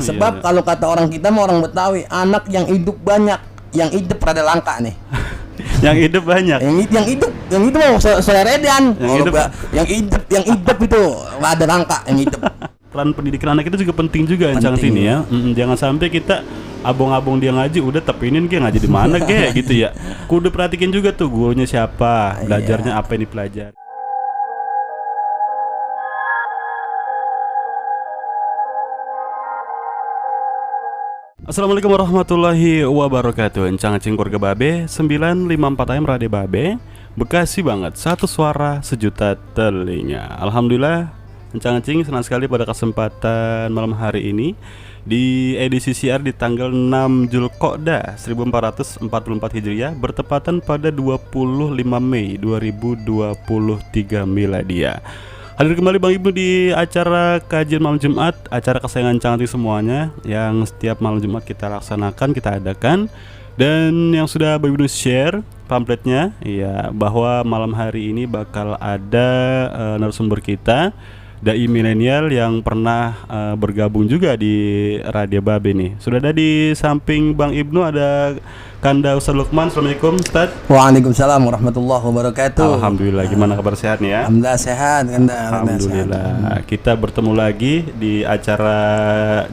Sebab iya. kalau kata orang kita mah orang Betawi, anak yang hidup banyak, yang hidup rada langka nih. Yang hidup banyak. Yang hidup mau soreredan. Yang Yang hidup itu rada langka yang hidup. Peran pendidikan anak itu juga penting juga Cang Penting. Cing ya. Jangan sampai kita abong-abong dia ngaji udah tepinin dia ngaji di mana gitu ya. Kudu perhatikan juga tuh gurunya siapa, belajarnya apa yang dipelajari. Assalamualaikum warahmatullahi wabarakatuh. Encang Cing keluarga Babe 954 AM Radio Babe, Bekasi banget, satu suara sejuta telinga. Alhamdulillah Encang Cing senang sekali pada kesempatan malam hari ini di edisi siar di tanggal 6 Zulqa'dah 1444 Hijriah bertepatan pada 25 Mei 2023 Miladiah. Hadir kembali Bang Ibnu di acara kajian malam Jumat, acara kesayangan Cang Cing semuanya yang setiap malam Jumat kita laksanakan, kita adakan. Dan yang sudah Bang Ibnu share pamfletnya, ya, bahwa malam hari ini bakal ada narasumber kita, dai milenial yang pernah bergabung juga di Radio Babe nih. Sudah ada di samping Bang Ibnu ada Kanda Ustaz Lukman. Assalamualaikum Ustaz. Waalaikumsalam warahmatullahi wabarakatuh. Alhamdulillah, gimana kabar sehat nih ya? Alhamdulillah sehat, Kanda. Alhamdulillah. Kita bertemu lagi di acara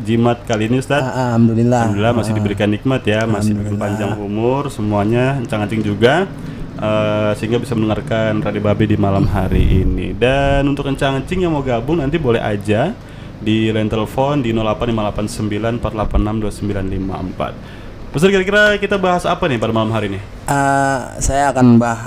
Jimat kali ini Ustaz. Alhamdulillah. Alhamdulillah masih diberikan nikmat ya, masih panjang umur semuanya, Cang-Cing juga. Sehingga bisa mendengarkan Radio Babe di malam hari ini. Dan untuk Cang-Cing yang mau gabung nanti boleh aja di line telepon di 085894862954. Ustaz, kira-kira kita bahas apa nih pada malam hari ini?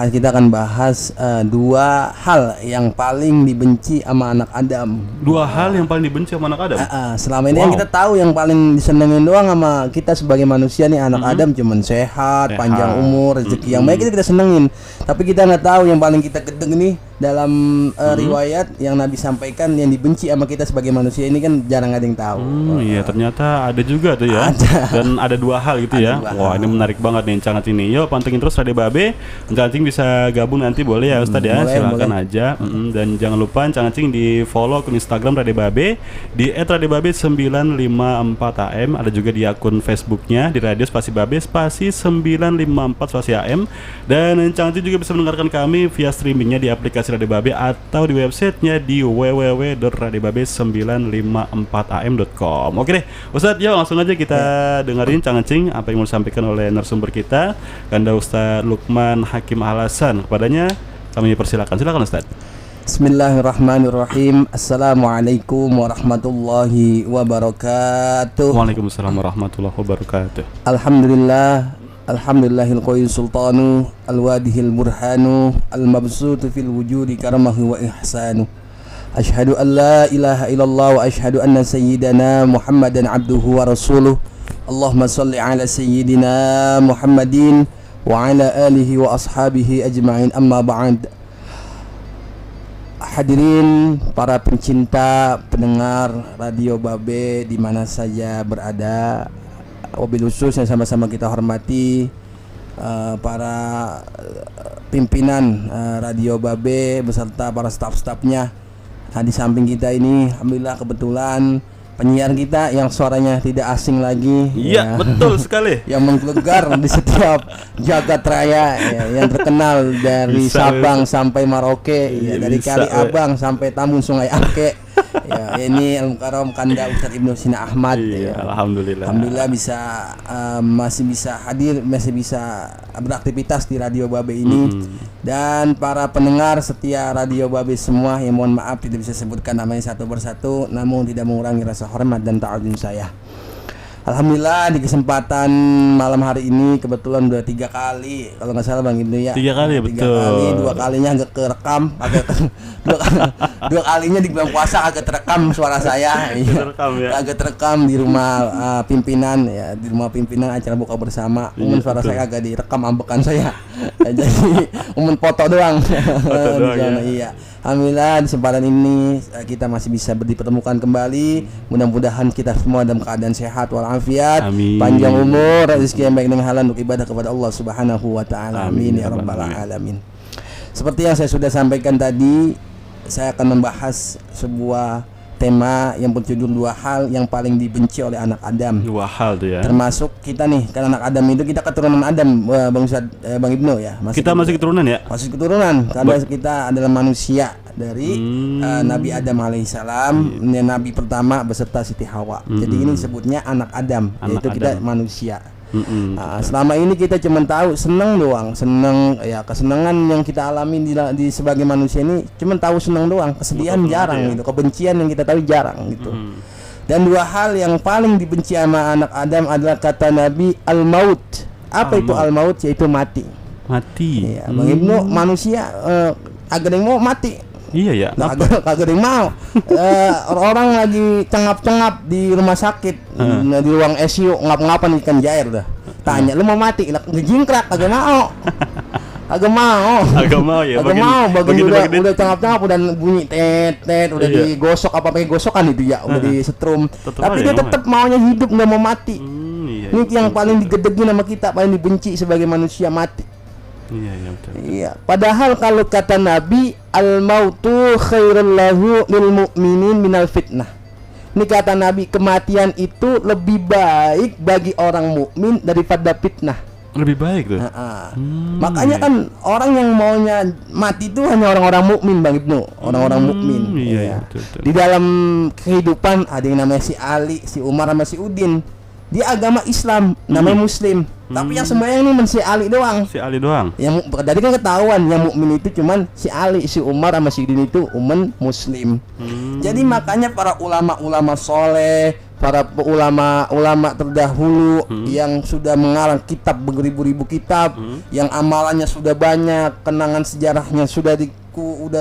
Kita akan bahas dua hal yang paling dibenci sama anak Adam. Dua hal yang paling dibenci sama anak Adam? Selama ini yang kita tahu yang paling disenengin doang sama kita sebagai manusia nih anak Adam cuman sehat, panjang umur, rezeki yang baik itu kita senengin. Tapi kita nggak tahu yang paling kita gedeng nih dalam riwayat yang Nabi sampaikan yang dibenci sama kita sebagai manusia ini kan jarang ada yang tahu. Iya, ternyata ada juga tuh ya. Dan ada dua hal gitu ya. Wah, ini menarik banget nih Cang-Cing nih. Yuk pantengin terus Radio Babe. Cang-Cing bisa gabung nanti boleh ya Ustadz ya. Silakan aja. Dan jangan lupa Cang-Cing di follow akun Instagram Radio Babe di @radiobabe954am. Ada juga di akun Facebooknya di Radio Spasi Babe Spasi 954 Spasi AM. Dan Cang-Cing juga bisa mendengarkan kami via streamingnya di aplikasi Radio Babe atau di websitenya di www.radiobabe954am.com. Oke deh Ustadz, yuk langsung aja kita dengerin Cang-Cing apa yang mau disampaikan oleh narasumber kita, Kanda Ustaz Lukman Hakim Al-Hasan. Kepadanya kami persilakan. Silakan Ustaz. Bismillahirrahmanirrahim. Assalamualaikum warahmatullahi wabarakatuh. Waalaikumsalam warahmatullahi wabarakatuh. Alhamdulillahil qayyum sultanu al-wadihil burhanu al-mabsutu fil wujudi karamahu wa ihsanu. Ashhadu an la ilaha illallah wa ashhadu anna sayyidana Muhammadan abduhu wa rasuluh. Allahumma salli ala sayyidina Muhammadin wa ala alihi wa ashabihi ajma'in, amma ba'd. Hadirin para pencinta pendengar Radio Babe di mana saja berada, wabil khusus yang sama-sama kita hormati para pimpinan Radio Babe beserta para staf-stafnya. Nah, di samping kita ini alhamdulillah kebetulan penyiar kita yang suaranya tidak asing lagi. Iya, ya, betul sekali. yang menggelegar di setiap jagat raya ya, yang terkenal dari Sabang sampai Merauke, ya, dari Kali Abang sampai Tambun Sungai Angke. Ya, ini Al-Mukarram Kanda Ustaz Ibnu Sina Ahmad. Iya, ya. Alhamdulillah bisa masih bisa hadir, masih bisa beraktivitas di Radio Babe ini. Dan para pendengar setia Radio Babe semua yang mohon maaf tidak bisa sebutkan namanya satu persatu, namun tidak mengurangi rasa hormat dan ta'zim saya. Alhamdulillah di kesempatan malam hari ini kebetulan udah 3 kali kalau nggak salah Bang Ibnu ya. 3 kali betul. 3 kali, 2 kalinya agak kerekam, dua kalinya di bulan puasa agak terekam suara saya. Agak terekam di rumah pimpinan ya, di rumah pimpinan acara buka bersama. Suara saya agak direkam ambekan saya. Jadi foto doang. Iya. Alhamdulillah di kesempatan ini kita masih bisa dipertemukan kembali. Mudah-mudahan kita semua dalam keadaan sehat walafiat, panjang umur, rezeki yang baik dengan halal untuk ibadah kepada Allah Subhanahu wa taala. Amin ya rabbal alamin. Seperti yang saya sudah sampaikan tadi, saya akan membahas sebuah tema yang berjudul dua hal yang paling dibenci oleh anak Adam. Dua hal tuh ya. Termasuk kita nih, kan anak Adam itu kita keturunan Adam, Bang Ustaz, Bang Ibnu ya. Kita masih keturunan ya? Masih keturunan, karena kita adalah manusia dari Nabi Adam alaihissalam, Nabi pertama beserta Siti Hawa. Jadi ini disebutnya anak Adam, yaitu kita manusia. Selama ini kita cuma tahu senang doang, senang ya, kesenangan yang kita alami di sebagai manusia ini cuma tahu senang doang, kesedihan jarang gitu, kebencian yang kita tahu jarang gitu. Dan dua hal yang paling dibenci sama anak Adam adalah kata Nabi al-maut. Apa itu al-maut? Yaitu mati. Mati. Ya, Bang Ibnu, manusia agak yang mau mati. Iya ya. Kagak yang mau. Orang lagi cengap-cengap di rumah sakit, di ruang ICU ngap-ngapan ikan jair dah. Tanya, lu mau mati? Ngejingkrak, kagak mau. Agak mau. Agak mau ya. Agak mau. Bagian udah cengap-cengap, udah bunyi tet, udah digosok apa pakai gosokan itu ya, udah disetrum. Tapi dia tetap maunya hidup, nggak mau mati. Ini yang paling digedegin sama kita, paling dibenci sebagai manusia, mati. Iya, betul. Iya, padahal kalau kata Nabi al-mautu khairul lahu lil mu'minin minal fitnah. Ini kata Nabi, kematian itu lebih baik bagi orang mukmin daripada fitnah. Lebih baik tuh. Makanya kan orang yang maunya mati itu hanya orang-orang mukmin, Bang Ibnu, orang-orang mukmin. Iya, betul. Di dalam kehidupan ada yang namanya si Ali, si Umar sama si Udin. Dia agama Islam, namanya Muslim. Tapi yang sembahyang ini si Ali doang. Si Ali doang. Yang tadi kan ketahuan yang mukmin itu cuman si Ali, si Umar sama si Udin itu Muslim. Jadi makanya para ulama-ulama soleh, para ulama terdahulu yang sudah mengarang kitab beribu-ribu kitab, yang amalannya sudah banyak, kenangan sejarahnya sudah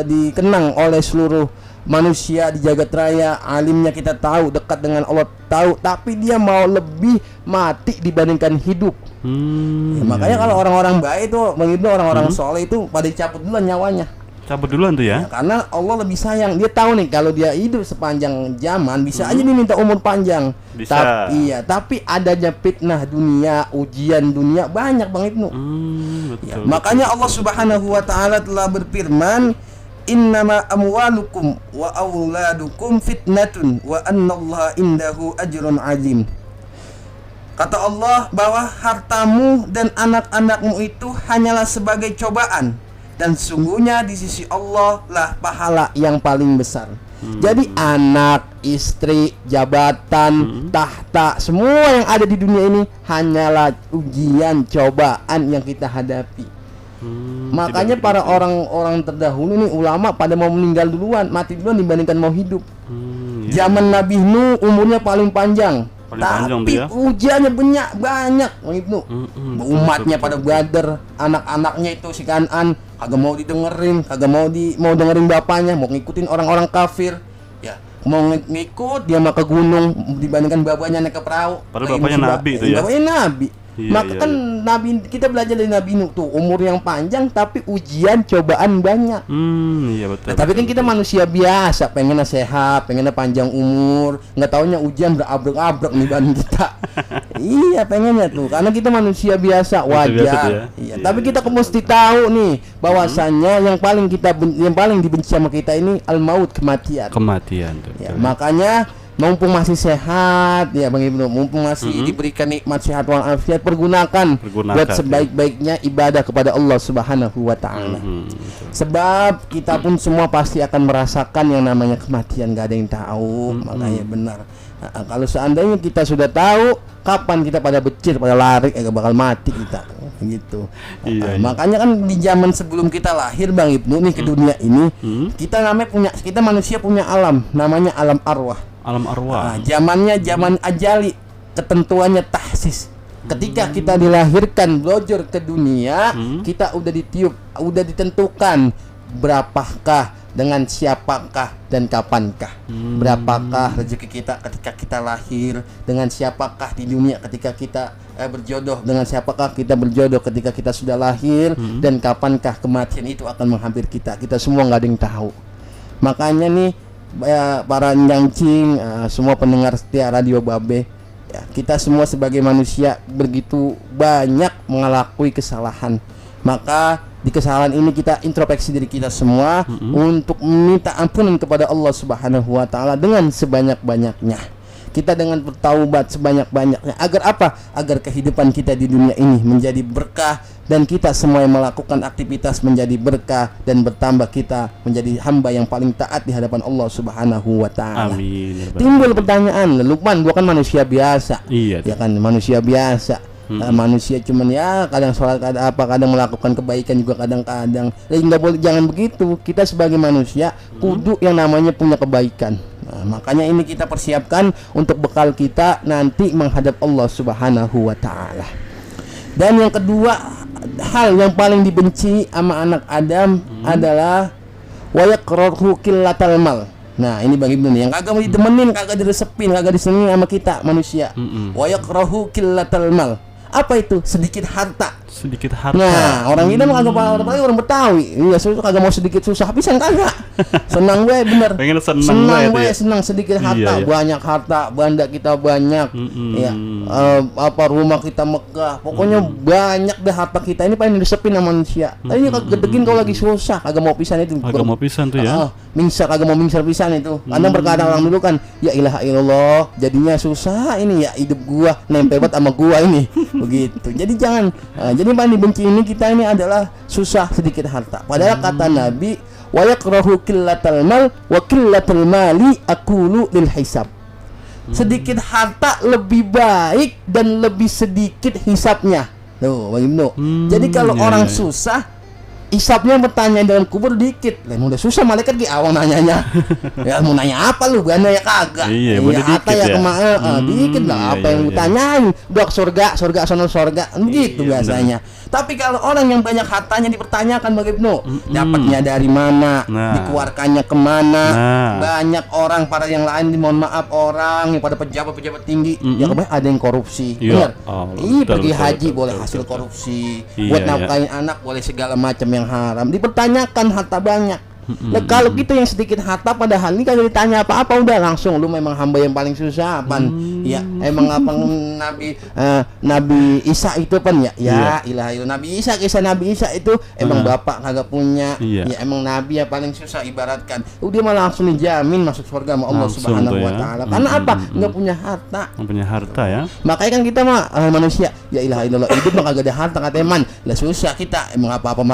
dikenang oleh seluruh manusia di jagat raya, alimnya kita tahu, dekat dengan Allah tahu, tapi dia mau lebih mati dibandingkan hidup. Makanya kalau orang-orang baik itu, begitu orang-orang soleh itu pada cabut duluan nyawanya. Cabut duluan tuh ya? Karena Allah lebih sayang. Dia tahu nih kalau dia hidup sepanjang zaman bisa aja diminta umur panjang. Bisa. Tapi adanya fitnah dunia, ujian dunia banyak, Bang Ibnu. Betul. Makanya Allah Subhanahu wa taala telah berfirman, innama amwalukum wa auladukum fitnatun wa annallaha indahu ajrun azim. Kata Allah bahwa hartamu dan anak-anakmu itu hanyalah sebagai cobaan, dan sungguhnya di sisi Allah lah pahala yang paling besar. Jadi anak, istri, jabatan, tahta, semua yang ada di dunia ini hanyalah ujian, cobaan yang kita hadapi. Makanya para orang-orang terdahulu nih, ulama pada mau meninggal duluan, mati duluan dibandingkan mau hidup. Zaman Nabi Nuh umurnya paling panjang. Tapi ujiannya banyak, Ibnu. Umatnya pada badar, anak-anaknya itu si Kanan kagak mau didengerin, kagak mau dengerin bapaknya, mau ngikutin orang-orang kafir. Ya, mau ngikut dia mah ke gunung dibandingkan bapaknya naik ke perahu. Padahal bapaknya nabi itu ya. Bapaknya nabi. Maka kan Nabi, kita belajar dari Nabi Nuh tuh, umur yang panjang tapi ujian cobaan banyak. Iya betul. Tapi kan kita manusia biasa, pengennya sehat, pengennya panjang umur, nggak taunya ujian berabrek-abrek nih badan kita. Iya pengennya tuh, karena kita manusia biasa, wajar. Tapi kita mesti tahu nih bahwasannya yang paling dibenci sama kita ini al-maut, kematian. Kematian tuh. Ya, makanya mumpung masih sehat ya Bang Ibnu, mumpung masih diberikan nikmat sehat walafiat, pergunakan buat sebaik-baiknya ibadah kepada Allah Subhanahu wa taala. Sebab kita pun semua pasti akan merasakan yang namanya kematian, gak ada yang tahu. Makanya benar. Kalau seandainya kita sudah tahu kapan kita pada becir, pada lari, gak bakal mati kita gitu. Makanya kan di zaman sebelum kita lahir Bang Ibnu nih ke dunia ini, kita manusia punya alam, namanya alam arwah. Alam arwah. Zamannya zaman ajali, ketentuannya tahsis. Ketika kita dilahirkan blojor ke dunia, kita udah ditiup, udah ditentukan berapakah, dengan siapakah dan kapankah. Berapakah rezeki kita ketika kita lahir, dengan siapakah di dunia ketika kita berjodoh, dengan siapakah kita berjodoh ketika kita sudah lahir, dan kapankah kematian itu akan menghampiri kita. Kita semua nggak ada yang tahu. Makanya nih para nyancing, semua pendengar setia Radio Babe ya, kita semua sebagai manusia begitu banyak mengalami kesalahan. Maka di kesalahan ini kita introspeksi diri kita semua untuk minta ampunan kepada Allah Subhanahu wa taala dengan sebanyak-banyaknya. Kita dengan bertaubat sebanyak-banyaknya. Agar apa? Agar kehidupan kita di dunia ini menjadi berkah dan kita semua yang melakukan aktivitas menjadi berkah dan bertambah kita menjadi hamba yang paling taat di hadapan Allah Subhanahu wa taala. Amin. Timbul pertanyaan, Lukman, gua kan manusia biasa. Iya. Ya kan, manusia biasa. Manusia cuman ya kadang sholat, kadang melakukan kebaikan juga kadang-kadang. Nggak boleh, jangan begitu. Kita sebagai manusia kudu yang namanya punya kebaikan. Nah, makanya ini kita persiapkan untuk bekal kita nanti menghadap Allah Subhanahu wa taala. Dan yang kedua, hal yang paling dibenci sama anak Adam adalah wa yakrahu qillatal mal. Nah, ini bagi Ibnu nih yang kagak mau ditemenin, kagak diresepin, kagak disenengin sama kita manusia. Wa yakrahu qillatal mal. Apa itu? Sedikit harta. Sedikit harta. Nah, orang kita mah orang Betawi. Iya, kagak mau sedikit susah pisan kagak. Senang gue bener. Pengen senang gue, ya? senang sedikit harta, Iya. banyak harta, banda kita banyak. Ya, rumah kita megah. Pokoknya banyak deh harta kita. Ini paling disepin sama manusia. Tadi gedegin kalau lagi susah, kagak mau pisan itu. Kagak mau pisan tuh ya. Kagak mau mingser pisan itu. Kadang berkata orang dulu kan, ya ilaha illallah, jadinya susah ini ya hidup gua, nempel banget sama gua ini. Begitu. Jadi jangan jadi paling dibenci ini kita ini adalah susah sedikit harta. Padahal kata Nabi, wa yakrahu qillatal mal wa qillatul mali aqulu lil hisab. Sedikit harta lebih baik dan lebih sedikit hisabnya. Tuh, Bang Ibnu. Jadi kalau orang susah, hisabnya bertanya dalam kubur dikit. Lah udah susah malaikat di awang nanyanya. Ya mau nanya apa lu? Gana ya kagak. Iya, harta ya kemana? Dikit lah apa yang lu tanyain. Udah ke surga sono surga. Gitu biasanya. Tapi kalau orang yang banyak hartanya dipertanyakan Bang Ibnu, dapatnya dari mana? Dikeluarkannya kemana? Banyak orang para yang lain, mohon maaf, orang yang pada pejabat-pejabat tinggi, ya kebanyakan ada yang korupsi. Benar. Pergi haji boleh hasil korupsi. Buat nafkahin anak boleh segala macam yang haram. Dipertanyakan harta banyak. Nah, kalau kita yang sedikit harta padahal ini kalau ditanya apa-apa udah langsung lu memang hamba yang paling susah apaan. Ya, emang apa Nabi Isa itu kan ya ilaha illallah Nabi Isa, kisah Nabi Isa itu emang bapak kagak punya. Ya emang nabi yang paling susah ibaratkan. Udah malah langsung dijamin masuk surga sama Allah Subhanahu wa taala. Karena apa? Enggak punya harta. Enggak punya harta ya. Makanya kan kita mah manusia ya ilaha illallah hidup mah kagak ada harta katanya man. Lah susah kita emang apa-apa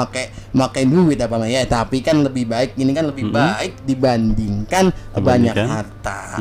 makai duit apa ya, tapi kan lebih baik ini kan lebih baik dibandingkan banyak harta.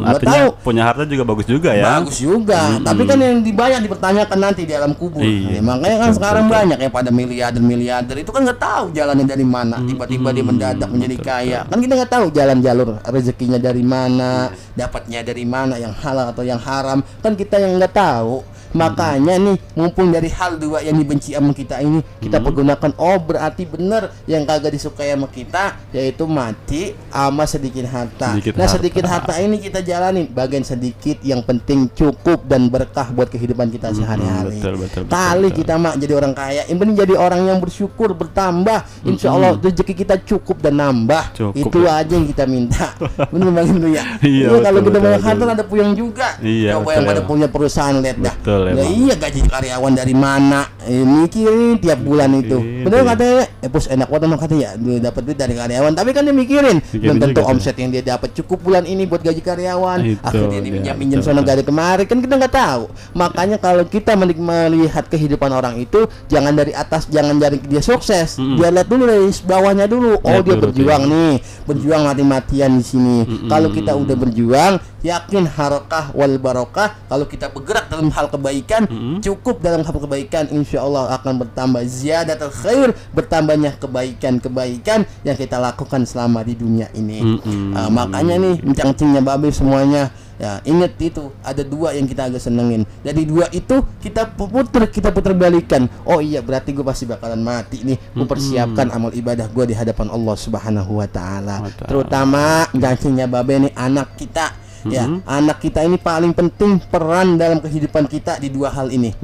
Artinya punya harta juga bagus juga ya. Bagus juga. Tapi kan yang dibayar dipertanyakan nanti di alam kubur. Makanya kan sekarang banyak yang pada miliarder itu kan nggak tahu jalannya dari mana. Tiba-tiba dia mendadak menjadi kaya. Kan kita nggak tahu jalan jalur rezekinya dari mana, dapatnya dari mana, yang halal atau yang haram. Kan kita yang nggak tahu. Makanya nih mumpung dari hal dua yang dibenci sama kita ini kita pergunakan berarti bener yang kagak disukai sama kita yaitu mati sama sedikit harta. Sedikit harta ini kita jalani bagian sedikit yang penting cukup dan berkah buat kehidupan kita sehari-hari. Kali kita mah jadi orang kaya, yang penting jadi orang yang bersyukur bertambah. Insya Allah rezeki kita cukup dan nambah. Itu aja yang kita minta. Bener banget dulu ya. Iya kalau kita banyak harta ada puyeng juga. Coba yang pada punya perusahaan lihat dah. Nah, iya gaji karyawan dari mana? Mikirin tiap bulan itu. Bener katanya, bos enak banget emang katanya ya, dapat duit dari karyawan. Tapi kan dia mikirin, belum tentu omset yang dia dapat cukup bulan ini buat gaji karyawan. Akhirnya dia pinjam sono dari kemarin kan kita nggak tahu. Makanya kalau kita melihat kehidupan orang itu, jangan dari atas, jangan dari dia sukses. Dia lihat dulu dari bawahnya dulu. Oh dia berjuang nih, berjuang mati-matian di sini. Kalau kita udah berjuang, yakin harakah wal barokah. Kalau kita bergerak dalam hal kebaikan, cukup dalam hal kebaikan, insya Allah akan bertambah ziyadatul khair, bertambahnya kebaikan-kebaikan yang kita lakukan selama di dunia ini. Makanya nih mencang-cingnya babe semuanya. Ya, ingat itu ada dua yang kita agak senengin. Dari dua itu kita putar balikan. Oh iya berarti gue pasti bakalan mati nih. Gue persiapkan amal ibadah gue di hadapan Allah Subhanahu wa taala. Terutama mencang-cingnya babe nih anak kita. Ya, anak kita ini paling penting peran dalam kehidupan kita di dua hal ini.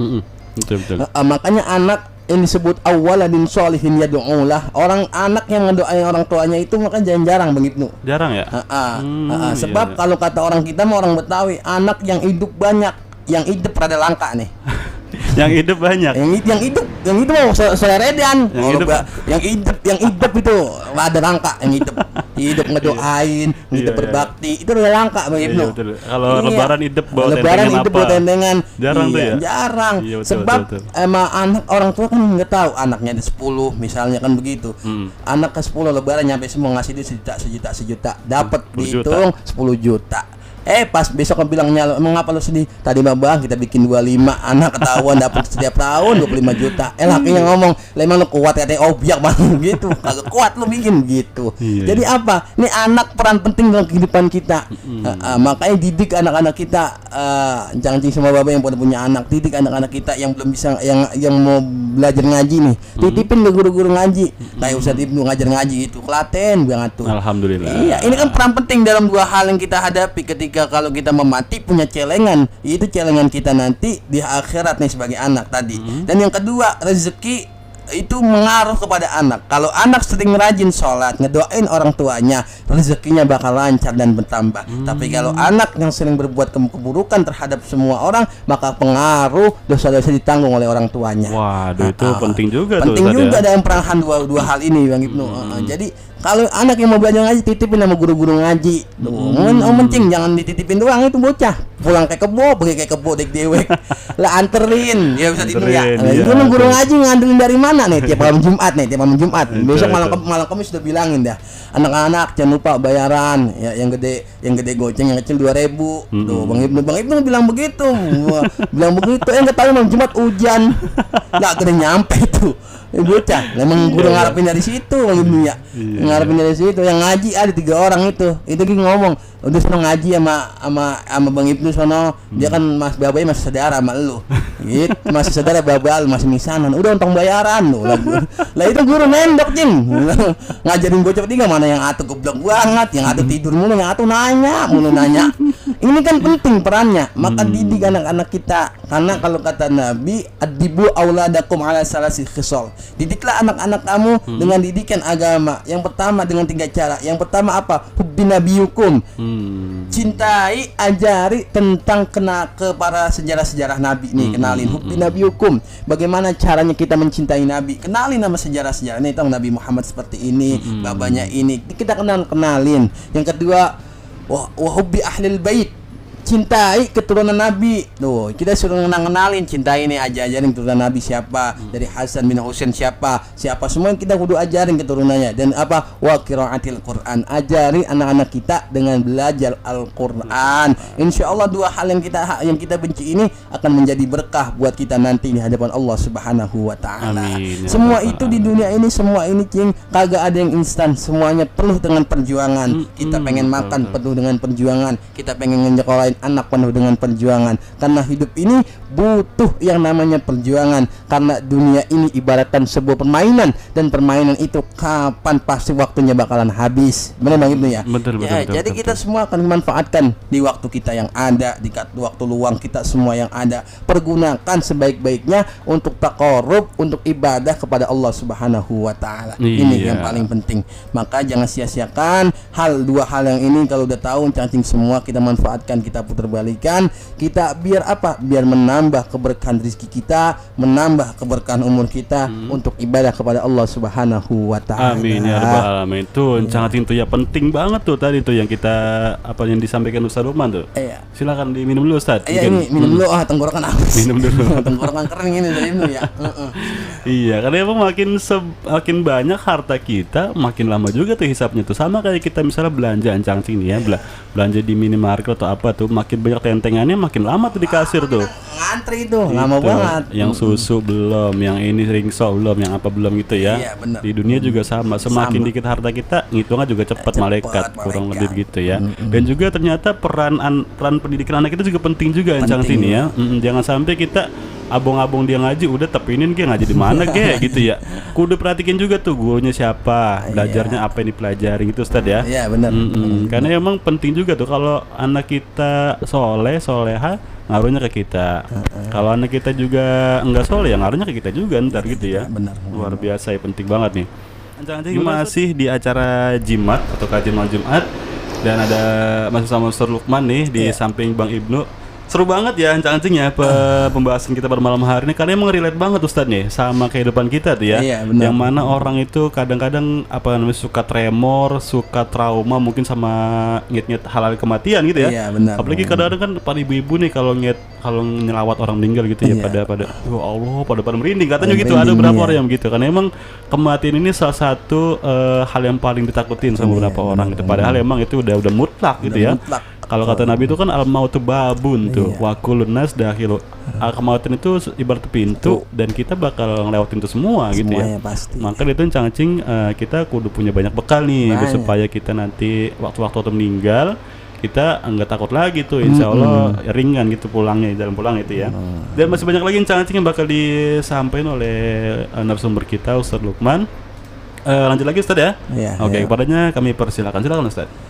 Betul. Makanya anak yang disebut awaladin sholihin yad'ulah, orang anak yang ngedoain orang tuanya itu maka jarang begitu. Jarang ya? Sebab kalau kata orang kita mah orang Betawi, anak yang hidup banyak, yang hidup rada langka nih. Yang hidup banyak. Yang hidup Yang itu mau soleredan. Yang hidup itu ada rangka yang hidup ngedoain, hidup berbakti, itu udah langka Bang Ibnu. Kalau lebaran hidup bawa tendengan. Jarang tuh ya. Jarang. Sebab emang anak orang tua kan nggak tahu anaknya ada 10 misalnya kan begitu. Anak ke 10 lebaran nyampe semua ngasih dia sejuta. Dapat dihitung 10 juta. Pas besok kan bilangnya, mengapa lu sedih? Tadi Bang kita bikin 25 anak ketahuan dapat setiap tahun 25 juta. Lakinya ngomong, "Lah emang lu kuat ya?" Oh, biak Bang gitu. Kagak kuat lu bikin gitu. Jadi apa? Ini anak peran penting dalam kehidupan kita. Makanya didik anak-anak kita, jangan semua bapak yang punya anak, didik anak-anak kita yang belum bisa yang mau belajar ngaji nih. Titipin ke guru-guru ngaji. Kayak Ustaz Ibnu ngajar ngaji itu, Klaten banget tuh. Alhamdulillah. Iya, ini kan peran penting dalam dua hal yang kita hadapi ketika kalau kita memati punya celengan, itu celengan kita nanti di akhirat nih sebagai anak tadi. Dan yang kedua, rezeki itu mengaruh kepada anak. Kalau anak sering rajin sholat, ngedoain orang tuanya, rezekinya bakal lancar dan bertambah. Tapi kalau anak yang sering berbuat keburukan terhadap semua orang, maka pengaruh dosa-dosa ditanggung oleh orang tuanya. Waduh, itu penting juga penting juga dalam peran dua hal ini Bang Ibnu. Jadi kalau anak yang mau belajar ngaji, titipin sama guru-guru ngaji. Mencing jangan dititipin doang, itu bocah pulang ke kebo, pergi ke kebo dewek lah anterin ya bisa tidur ya. Itu guru ngaji ngandelin dari mana nih tiap malam Jumat besok malam Kamis sudah bilangin dah, anak-anak jangan lupa bayaran ya, yang gede goceng, yang kecil 2.000. Tuh Bang Ibnu bilang begitu enggak tahu malam Jumat hujan lah udah nyampe tuh. Bocah, memang guru ngarepin dari situ Bang Ibnu ya. Ngarepin dari situ. Yang ngaji ada 3 orang itu lagi ngomong, udah sono ngaji sama Bang Ibnu sono. Dia kan Mas Babai masih saudara sama lu. Gitu, masih saudara babal, masih misanan. Udah untung bayaran lu. Lah itu guru nendok, Cing. Ngajarin bocah 3 mana yang atuh goblok banget, yang atuh tidur mulu, yang atuh nanya. Ini kan penting perannya. Maka didik anak-anak kita. Karena kalau kata Nabi, adibu auladakum ala salasi khisal. Didiklah anak-anak kamu dengan didikan agama. Yang pertama dengan 3 cara. Yang pertama apa? Hubbi nabiyukum. Cintai, ajari tentang ke para sejarah-sejarah Nabi nih, kenalin hubbi nabiyukum. Bagaimana caranya kita mencintai Nabi? Kenalin nama sejarah-sejarah nih, tahu Nabi Muhammad seperti ini, babanya ini. Kita kenalin. Yang kedua, wa hubbi ahlil bait. Cintai keturunan Nabi. Tuh, kita suruh kenalin, cintai nih, ajarin keturunan Nabi siapa, dari Hasan bin Husain siapa semua yang kita kudu ajarin keturunannya. Dan apa? Wa qiraatil Quran. Ajari anak-anak kita dengan belajar Al-Qur'an. Insyaallah 2 hal yang kita benci ini akan menjadi berkah buat kita nanti di hadapan Allah Subhanahu wa taala. Semua itu di dunia ini, semua ini Cing, kagak ada yang instan. Semuanya penuh dengan perjuangan. Kita pengen makan penuh dengan perjuangan. Kita pengen nyekolahin anak penuh dengan perjuangan. Karena hidup ini butuh yang namanya perjuangan. Karena dunia ini ibaratkan sebuah permainan, dan permainan itu kapan pasti waktunya bakalan habis. Benar Bang Ibnu ya? Betul. Jadi kita semua akan dimanfaatkan di waktu kita yang ada, di waktu luang kita semua yang ada. Pergunakan sebaik-baiknya untuk taqarrub, untuk ibadah kepada Allah Subhanahu wa taala. Ini yang paling penting. Maka jangan sia-siakan 2 hal yang ini. Kalau udah tahu cacing semua kita manfaatkan, kita putar balikan, kita biar apa? Biar menambah keberkahan rezeki kita, menambah keberkahan umur kita untuk ibadah kepada Allah Subhanahu wa taala. Amin ya rabbal alamin. Tuh sangat itu ya, penting banget tuh tadi tuh yang kita yang disampaikan Ustaz Lukman tuh. Silakan diminum dulu Ustaz. Ini minum dulu, tenggorokan habis. Minum dulu. Tenggorokan kering ini dari Ibnu ya. Iya, karena emang makin banyak harta kita, makin lama juga tuh hisapnya tuh. Sama kayak kita misalnya belanja ancang-ancing nih ya, belanja di minimarket atau apa tuh, makin banyak tentengannya makin lama tuh di kasir tuh. Ngantri tuh, lama banget. Yang susu belum, yang ini ringso belum, yang apa belum gitu ya. Iya, bener. Di dunia juga sama, semakin dikit harta kita, ngitungnya juga cepat malaikat, kurang lebih begitu ya. Dan juga ternyata peran pendidikan anak kita juga penting juga ancang sini ya. Jangan sampai kita abong-abong dia ngaji, udah tepinin dia ngaji di mana gitu ya. Kudu perhatikan juga tuh gurunya siapa, belajarnya apa yang dipelajari gitu Ustaz ya. Iya benar. Karena emang penting juga tuh kalau anak kita soleha ngaruhnya ke kita. Kalau anak kita juga enggak soleh, ya ngaruhnya ke kita juga ntar gitu ya. Benar. Luar biasa ya, penting banget nih. Ancang-ancing masih di acara Jimat atau kajian malam Jumat, dan ada masih sama Ustaz Lukman nih di samping Bang Ibnu. Seru banget ya Ancang-Ancing ya pembahasan kita pada malam hari ini, karena emang relate banget Ustadz nih sama kehidupan kita tuh ya. Iya, benar. Yang mana orang itu kadang-kadang suka tremor, suka trauma mungkin sama ngeliat hal-hal kematian gitu ya. Iya, benar. Apalagi kadang-kadang kan para ibu-ibu nih kalau nyelawat orang meninggal gitu ya, pada ya Allah pada merinding katanya gitu. Ada beberapa orang yang begitu, karena emang kematian ini salah satu hal yang paling ditakutin sama beberapa orang gitu. Padahal emang itu udah mutlak gitu ya. Kalau kata Nabi itu kan al-mautu babun tuh, wa kullun nas dakhilu. Kematian itu ibarat pintu dan kita bakal ngelewatin itu semua gitu ya. Pasti. Maka itu Ancang-Ancing kita kudu punya banyak bekal nih supaya kita nanti waktu-waktu meninggal kita nggak takut lagi tuh, insya Allah ringan gitu pulangnya, jalan pulang itu ya. Dan masih banyak lagi Ancang-Ancing yang bakal disampaikan oleh narasumber kita Ustadz Lukman. Lanjut lagi Ustadz ya. Oke, kepadanya kami persilakan Ustadz.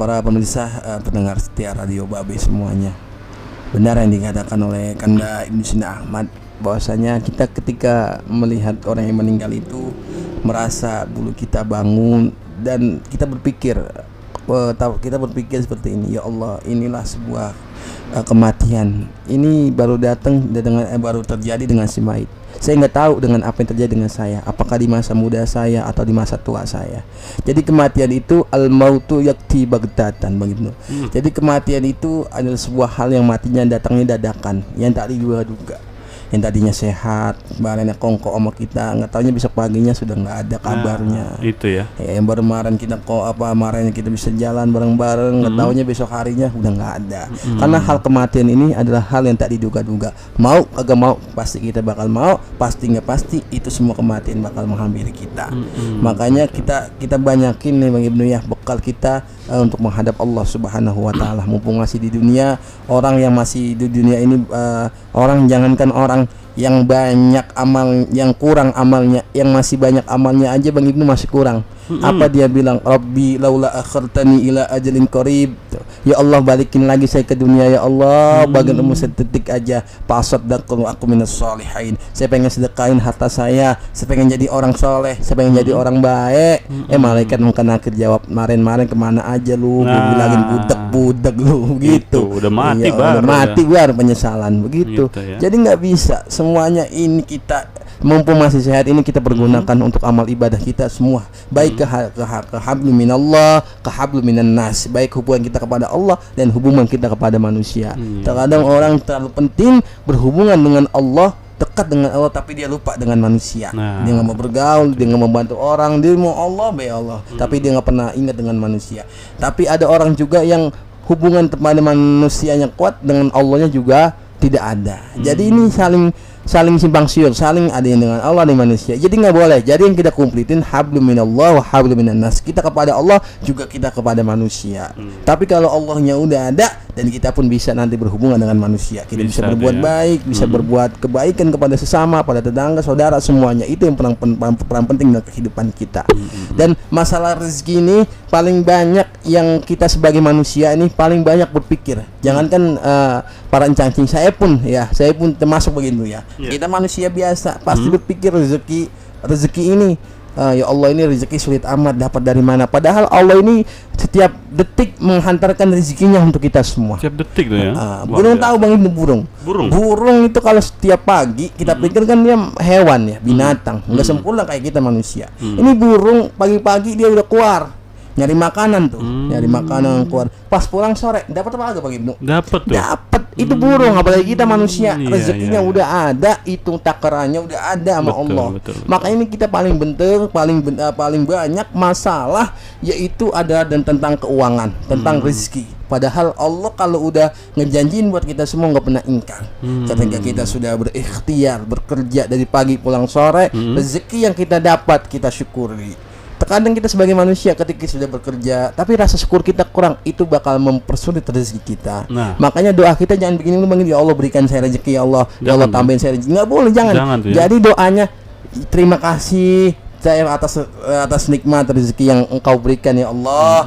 Para pemirsa, pendengar setia Radio Babe semuanya, benar yang dikatakan oleh Kanda Ibnu Sina Ahmad, bahwasanya kita ketika melihat orang yang meninggal itu merasa bulu kita bangun dan kita berpikir seperti ini, ya Allah, inilah sebuah kematian. Ini baru datang baru terjadi dengan si mayit. Saya nggak tahu dengan apa yang terjadi dengan saya, apakah di masa muda saya atau di masa tua saya. Jadi kematian itu al-mautu yakti baghtatan, begitu. Jadi kematian itu adalah sebuah hal yang matinya datangnya dadakan, yang tak diduga-duga. Yang tadinya sehat, kemarin kongko sama kita, nggak taunya besok paginya sudah nggak ada kabarnya. Itu ya. Yang baru kemarin kita kemarin kita bisa jalan bareng-bareng, nggak taunya besok harinya udah nggak ada. Karena hal kematian ini adalah hal yang tak diduga-duga. Mau kagak mau, pasti kita bakal mau, pasti nggak pasti itu semua kematian bakal menghampiri kita. Makanya kita banyakin nih Bang Ibnu ya, bekal kita untuk menghadap Allah Subhanahu wa taala. Mumpung masih di dunia, orang yang masih di dunia ini orang, jangankan orang yang banyak amal, yang kurang amalnya, yang masih banyak amalnya aja Bang Ibnu masih kurang. Apa dia bilang? Rabbi laula akhartani ila ajalin qarib. Ya Allah, balikin lagi saya ke dunia ya Allah, bagian umur sedetik aja. Fasaddaqu aku minas sholihin. Saya pengen sedekahin harta saya pengen jadi orang soleh, saya pengen jadi orang baik. Malaikat mungkin akhir jawab, kemarin kemana aja lu? Bilangin budak lu gitu. Udah mati udah mati baru penyesalan begitu. Ya. Jadi nggak bisa semuanya ini kita mumpung masih sehat ini kita pergunakan untuk amal ibadah kita semua, baik ke hablu minallah, ke hablu minan nas, baik hubungan kita kepada Allah dan hubungan kita kepada manusia. Terkadang orang terlalu penting berhubungan dengan Allah, dekat dengan Allah, tapi dia lupa dengan manusia. Dia nggak mau bergaul, dia nggak mau bantu orang, dia mau Allah Allah, tapi dia nggak pernah ingat dengan manusia. Tapi ada orang juga yang hubungan kepada manusianya kuat, dengan Allahnya juga tidak ada. Jadi ini saling simpang siur, saling ada yang dengan Allah dan manusia. Jadi nggak boleh. Jadi yang kita kumplitin hablum minallah wa hablum minan nas. Kita kepada Allah juga kita kepada manusia. Tapi kalau Allahnya udah ada dan kita pun bisa nanti berhubungan dengan manusia. Kita bisa berbuat baik, bisa berbuat kebaikan kepada sesama, pada tetangga, saudara, semuanya. Itu yang peran penting dalam kehidupan kita. Dan masalah rezeki ini paling banyak yang kita sebagai manusia ini paling banyak berpikir. Jangankan para Ancang-Ancing, saya pun termasuk begitu ya. Kita manusia biasa pasti berpikir rezeki ini ya Allah, ini rezeki sulit amat, dapat dari mana? Padahal Allah ini setiap detik menghantarkan rezekinya untuk kita semua. Setiap detik tuh ya. Burung tahu Bang itu burung itu kalau setiap pagi kita pikir kan dia hewan ya, binatang, nggak sempurna kayak kita manusia. Ini burung pagi-pagi dia udah keluar nyari makanan tuh, nyari makanan keluar. Pas pulang sore dapat apa agak Bang Ibnu? Dapat itu burung, apalagi kita manusia, rezekinya udah ada, hitung takarannya udah ada sama Allah. Makanya ini kita paling paling banyak masalah yaitu ada dan tentang keuangan, tentang rezeki. Padahal Allah kalau udah ngejanjiin buat kita semua nggak pernah ingkar. Ketika kita sudah berikhtiar bekerja dari pagi pulang sore, rezeki yang kita dapat kita syukuri. Terkadang kita sebagai manusia ketika sudah bekerja tapi rasa syukur kita kurang, itu bakal mempersulit rezeki kita. Makanya doa kita jangan begini, ya Allah berikan saya rezeki ya Allah, ya Allah tambahin saya rezeki. Nggak boleh, jangan jadi doanya terima kasih saya atas nikmat rezeki yang Engkau berikan ya Allah.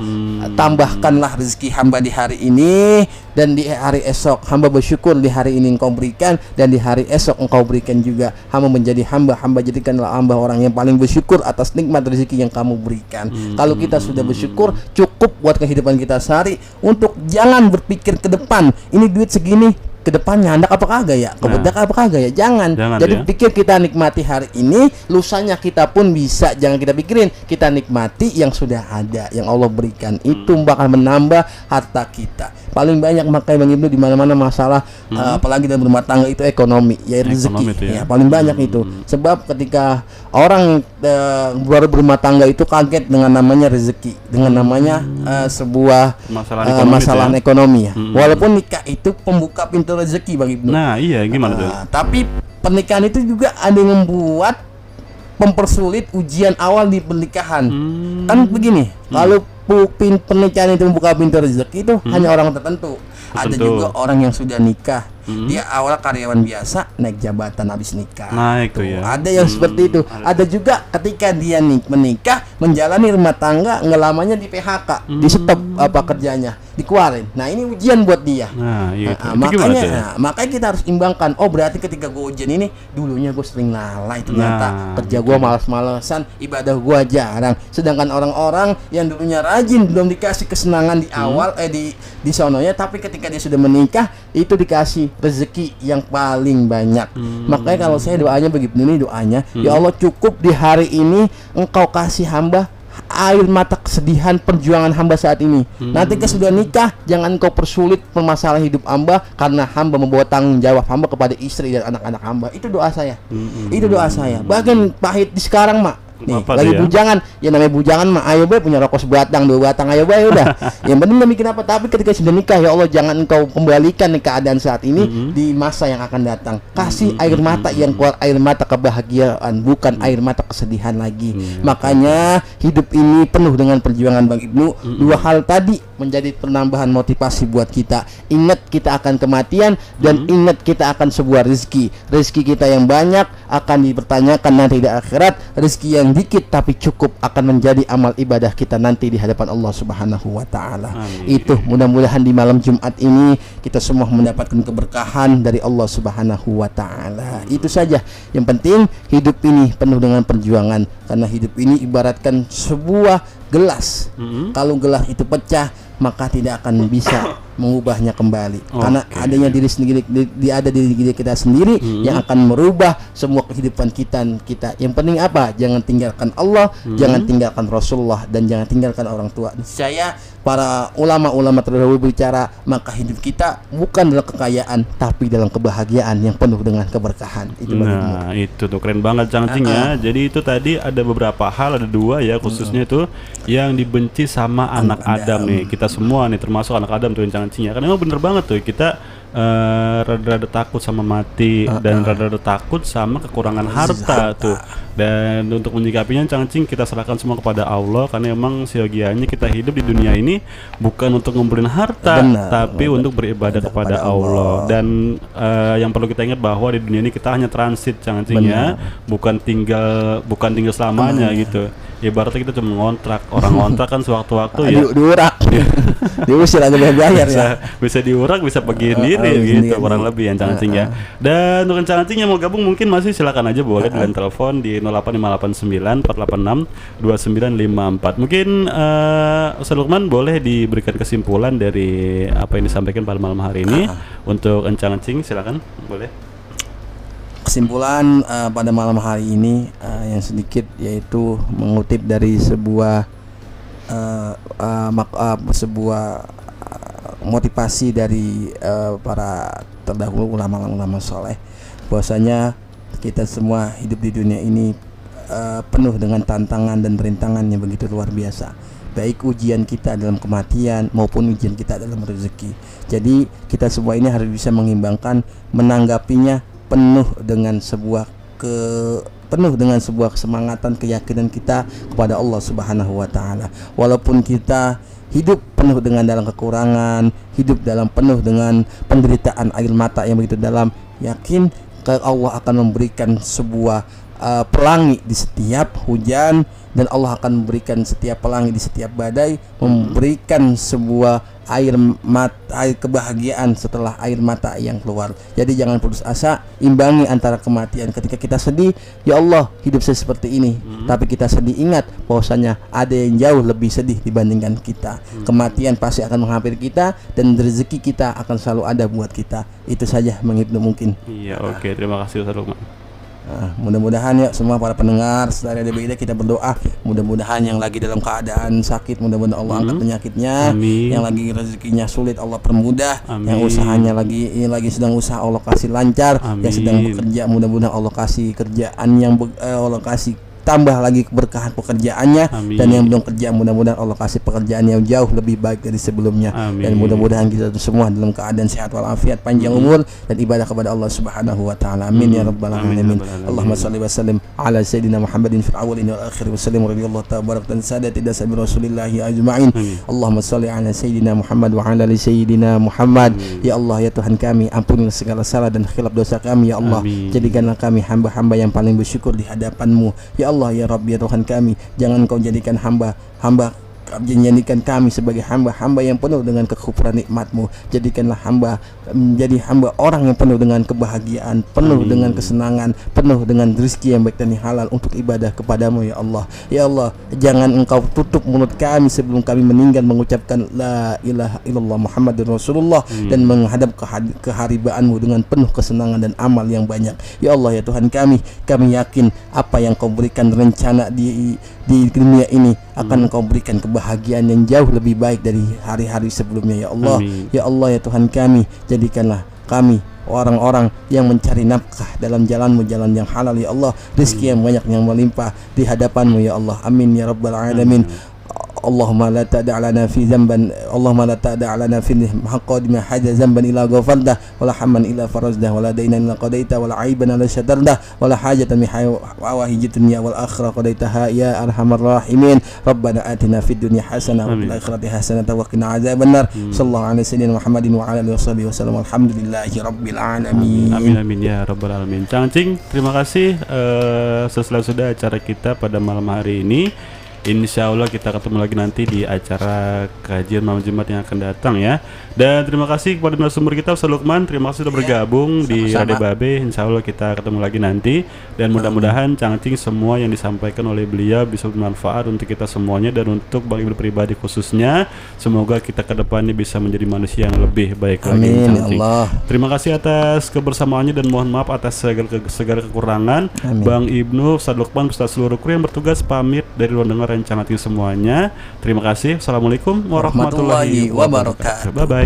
Tambahkanlah rezeki hamba di hari ini, dan di hari esok hamba bersyukur di hari ini Engkau berikan, dan di hari esok Engkau berikan juga. Hamba menjadi hamba jadikanlah hamba orang yang paling bersyukur atas nikmat rezeki yang Kamu berikan. Kalau kita sudah bersyukur, cukup cukup buat kehidupan kita sehari, untuk jangan berpikir ke depan, ini duit segini ke depannya hendak apa kagak ya, kebedak apa kagak ya, jangan jadi pikir kita nikmati hari ini, lusanya kita pun bisa, jangan kita pikirin, kita nikmati yang sudah ada, yang Allah berikan, itu bakal menambah harta kita paling banyak. Makanya Bang Ibnu di mana-mana masalah apalagi dalam rumah tangga itu ekonomi, ya rezeki ya paling banyak itu. Sebab ketika orang baru berumah tangga itu kaget dengan namanya rezeki, dengan namanya sebuah masalah ekonomi ya. Walaupun nikah itu pembuka pintu rezeki Bang Ibnu. Nah, iya gimana tuh? Tapi pernikahan itu juga ada yang membuat mempersulit ujian awal di pernikahan. Kan begini, kalau pernikahan itu membuka pintu rezeki itu hanya orang tertentu. Ada juga orang yang sudah nikah, dia awal karyawan biasa, naik jabatan habis nikah. Naik tuh ya. Ada yang seperti itu. Ada juga ketika dia menikah, menjalani rumah tangga, ngelamanya di PHK, di stop kerjanya, dikeluarin. Nah, ini ujian buat dia. Nah, iya. Makanya kita harus imbangkan. Oh, berarti ketika gue ujian ini, dulunya gue sering lalai, ternyata kerja gue malas-malesan, ibadah gue jarang. Sedangkan orang-orang yang dulunya rajin, belum dikasih kesenangan di awal di sononya, tapi ketika dia sudah menikah itu dikasih rezeki yang paling banyak. Makanya kalau saya doanya begini, doanya ya Allah, cukup di hari ini Engkau kasih hamba air mata kesedihan perjuangan hamba saat ini. Nanti sudah nikah, jangan Engkau persulit permasalahan hidup hamba, karena hamba membawa tanggung jawab hamba kepada istri dan anak-anak hamba. Itu doa saya. Itu doa saya. Bahkan pahit di sekarang mak, nih lagi bujangan, ya namanya bujangan mah, ayo boy punya rokok sebatang, 2 batang, ayo boy udah. Yang penting gak mikir apa, tapi ketika sudah nikah, ya Allah jangan Engkau kembalikan nih keadaan saat ini di masa yang akan datang. Kasih air mata yang keluar, air mata kebahagiaan, bukan air mata kesedihan lagi. Makanya hidup ini penuh dengan perjuangan Bang Ibnu. 2 hal tadi menjadi penambahan motivasi buat kita. Ingat kita akan kematian, dan ingat kita akan sebuah rezeki. Rezeki kita yang banyak akan dipertanyakan nanti di akhirat. Rezeki yang dikit tapi cukup akan menjadi amal ibadah kita nanti di hadapan Allah Subhanahu wa taala. Itu mudah-mudahan di malam Jumat ini kita semua mendapatkan keberkahan dari Allah Subhanahu wa taala. Itu saja. Yang penting hidup ini penuh dengan perjuangan, karena hidup ini ibaratkan sebuah gelas. Kalau gelas itu pecah, maka tidak akan bisa mengubahnya kembali. Karena adanya diri sendiri, ada diri kita sendiri yang akan merubah semua kehidupan kita. Yang penting apa? Jangan tinggalkan Allah, jangan tinggalkan Rasulullah, dan jangan tinggalkan orang tua. Saya para ulama-ulama terdahulu bicara, maka hidup kita bukan dalam kekayaan, tapi dalam kebahagiaan yang penuh dengan keberkahan. Itu itu tuh keren banget Cangcing ya. Jadi itu tadi ada beberapa hal, ada 2 ya khususnya itu yang dibenci sama anak Adam nih. Kita semua nih termasuk anak Adam tuh yang Cangcing ya. Karena emang bener banget tuh, kita rada-rada takut sama mati, dan rada-rada takut sama kekurangan harta tuh. Dan untuk menyikapinya Cangcing, kita serahkan semua kepada Allah, karena emang siogianya kita hidup di dunia ini bukan untuk ngumpulin harta, tapi untuk beribadah kepada Allah. Dan yang perlu kita ingat bahwa di dunia ini kita hanya transit Cangcing ya, bukan tinggal selamanya gitu. Ibaratnya kita cuma ngontrak. Orang ngontrak kan sewaktu-waktu ya diurak. Diusir aja bayar ya. Bisa diurak, bisa pergi sendiri gitu, kurang lebih yang Cangcing ya. Dan untuk Cangcing yang mau gabung mungkin masih silakan aja boleh dengan telepon di 08589 486 2954. Mungkin Ustaz Lukman boleh diberikan kesimpulan dari apa yang disampaikan pada malam hari ini untuk Cangcing, silakan boleh. Kesimpulan pada malam hari ini yang sedikit, yaitu mengutip dari sebuah motivasi dari para terdahulu ulama-ulama soleh, bahwasanya kita semua hidup di dunia ini penuh dengan tantangan dan rintangan yang begitu luar biasa, baik ujian kita dalam kematian maupun ujian kita dalam rezeki. Jadi kita semua ini harus bisa mengimbangkan, menanggapinya penuh dengan sebuah kesemangatan, keyakinan kita kepada Allah Subhanahu wa taala. Walaupun kita hidup penuh dengan dalam kekurangan, hidup dalam penuh dengan penderitaan, air mata yang begitu dalam, yakin Allah akan memberikan sebuah pelangi di setiap hujan, dan Allah akan memberikan setiap pelangi di setiap badai, memberikan sebuah air kebahagiaan setelah air mata yang keluar. Jadi jangan putus asa, imbangi antara kematian. Ketika kita sedih, ya Allah hidup saya seperti ini, tapi kita sedih, ingat bahwasanya ada yang jauh lebih sedih dibandingkan kita. Kematian pasti akan menghampiri kita dan rezeki kita akan selalu ada buat kita. Itu saja menghibnu mungkin. Iya, oke. Terima kasih Ustaz Lukman. Mudah-mudahan ya semua para pendengar setelah BIDA kita berdoa, mudah-mudahan yang lagi dalam keadaan sakit, mudah-mudahan Allah angkat penyakitnya. Amin. Yang lagi rezekinya sulit Allah permudah. Amin. Yang usahanya lagi sedang usaha Allah kasih lancar. Amin. Yang sedang bekerja mudah-mudahan Allah kasih kerjaan yang Allah kasih tambah lagi keberkahan pekerjaannya. Amin. Dan yang belum kerja mudah-mudahan Allah kasih pekerjaan yang jauh lebih baik dari sebelumnya. Amin. Dan mudah-mudahan kita semua dalam keadaan sehat walafiat, panjang umur dan ibadah kepada Allah Subhanahu wa taala. Amin ya rabbal alamin. Allahumma shalli wa sallim ala sayyidina Muhammadin fil awwalin wal akhirin wa sallim radhiyallahu tabarak dan sadati dasabi rasulillah ajma'in. Allahumma shalli ala sayyidina Muhammad wa ala ali sayyidina Muhammad. Ya Allah ya Tuhan kami, ampunilah segala salah dan khilaf dosa kami ya Allah. Amin. Jadikanlah kami hamba-hamba yang paling bersyukur di hadapan-Mu. Ya Allah ya Rabb ya Tuhan kami, jangan Kau jadikan hamba jadikan kami sebagai hamba-hamba yang penuh dengan kekufuran nikmat-Mu. Jadikanlah hamba menjadi hamba orang yang penuh dengan kebahagiaan, penuh dengan kesenangan, penuh dengan rezeki yang baik dan yang halal untuk ibadah kepadamu ya Allah. Ya Allah, jangan Engkau tutup mulut kami sebelum kami meninggal mengucapkan la ilaha illallah Muhammadur Rasulullah dan menghadap keharibaanmu dengan penuh kesenangan dan amal yang banyak. Ya Allah ya Tuhan kami yakin apa yang Kau berikan rencana di dunia ini akan Kau berikan kebahagiaan yang jauh lebih baik dari hari-hari sebelumnya ya Allah. Amin. Ya Allah ya Tuhan kami, jadikanlah kami orang-orang yang mencari nafkah dalam jalan-Mu, jalan yang halal ya Allah, rezeki yang banyak yang melimpah di hadapan-Mu ya Allah. Amin ya rabbal alamin. Allahumma la tada' lana fi zamban Allahumma la tada' lana fi maqadima haja zamban ila ghafarta wala hamman ila farazda wala dainan ila qadaita wala aiban ila syadarda wala hajatan min hawaiji dunya wal akhirah qadaitaha ya arhamar rahimin. Rabbana atina fid dunya hasanah wa fil akhirati hasanah wa qina azabannar. Sallallahu alaihi wasallam Muhammadin wa ala alihi washabihi wasallam. Alhamdulillahi rabbil alamin. Amin amin ya rabbal alamin. Cang Cing, terima kasih setelah sudah acara kita pada malam hari ini. Insya Allah kita ketemu lagi nanti di acara kajian malam Jumat yang akan datang ya. Dan terima kasih kepada narasumber kita Ustaz Lukman. Terima kasih sudah bergabung di Radio Babe. Insya Allah kita ketemu lagi nanti. Dan mudah-mudahan Cang Cing semua yang disampaikan oleh beliau bisa bermanfaat untuk kita semuanya dan untuk Bang Ibnu pribadi khususnya. Semoga kita ke depannya bisa menjadi manusia yang lebih baik lagi. Cang Cing. Terima kasih atas kebersamaannya dan mohon maaf atas segala kekurangan. Amin. Bang Ibnu, Ustaz Lukman, Ustaz seluruh kru yang bertugas pamit dari ruang dengar Cang Cing semuanya. Terima kasih. Assalamualaikum warahmatullahi wabarakatuh. Bye bye.